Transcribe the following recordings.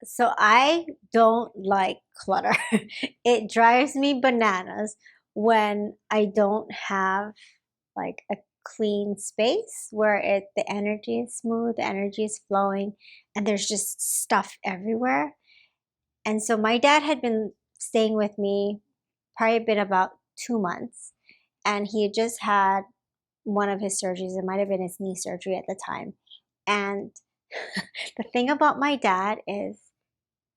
So I don't like clutter. It drives me bananas when I don't have like a clean space where the energy is smooth, the energy is flowing, and there's just stuff everywhere. And so my dad had been staying with me probably been about 2 months, and he had just had one of his surgeries. It might have been his knee surgery at the time. And the thing about my dad is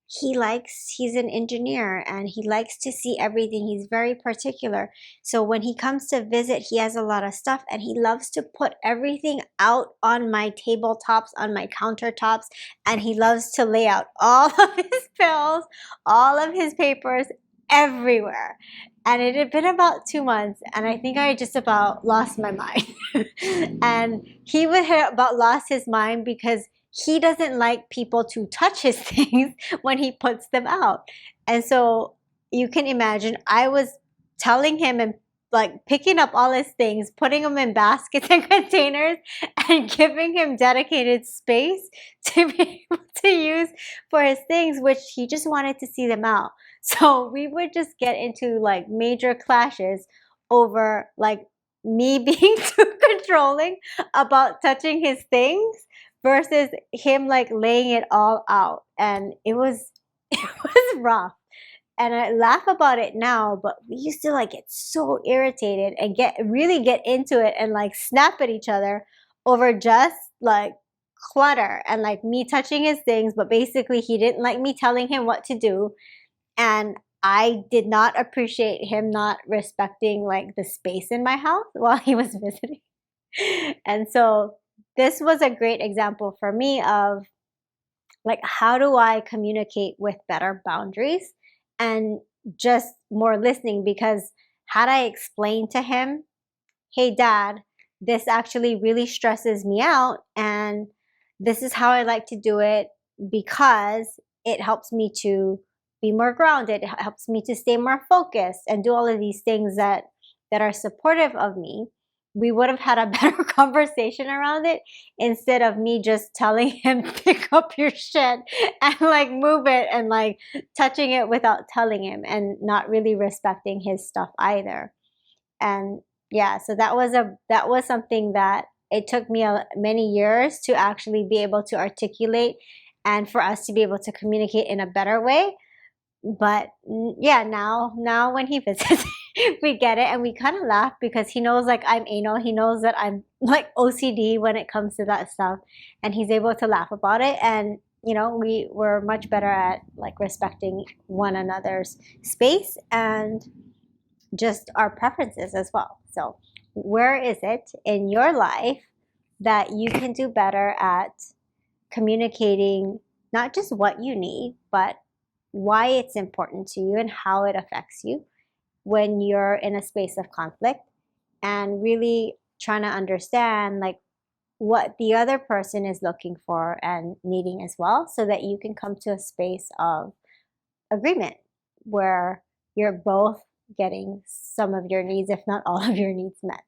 he's an engineer and he likes to see everything. He's very particular. So when he comes to visit, he has a lot of stuff and he loves to put everything out on my tabletops, on my countertops, and he loves to lay out all of his pills, all of his papers everywhere. And it had been about 2 months, and I think I just about lost my mind. And he would have about lost his mind because he doesn't like people to touch his things when he puts them out. And so you can imagine I was telling him and like picking up all his things, putting them in baskets and containers, and giving him dedicated space to be able to use for his things, which he just wanted to see them out. So we would just get into like major clashes over like me being too controlling about touching his things versus him like laying it all out. And it was it was rough. And I laugh about it now, but we used to like get so irritated and get into it and like snap at each other over just like clutter and like me touching his things, but basically he didn't like me telling him what to do, and I did not appreciate him not respecting like the space in my house while he was visiting. And so this was a great example for me of like how do I communicate with better boundaries and just more listening, because had I explained to him, hey dad, this actually really stresses me out and this is how I like to do it because it helps me to be more grounded, it helps me to stay more focused and do all of these things that are supportive of me, we would have had a better conversation around it instead of me just telling him pick up your shit and like move it and like touching it without telling him and not really respecting his stuff either. And yeah, so that was something that it took me many years to actually be able to articulate and for us to be able to communicate in a better way. But yeah, now when he visits, we get it and we kind of laugh because he knows like I'm anal. He knows that I'm like OCD when it comes to that stuff, and he's able to laugh about it. And we're much better at like respecting one another's space and just our preferences as well. So, where is it in your life that you can do better at communicating not just what you need, but why it's important to you and how it affects you when you're in a space of conflict, and really trying to understand like what the other person is looking for and needing as well, so that you can come to a space of agreement where you're both getting some of your needs, if not all of your needs met.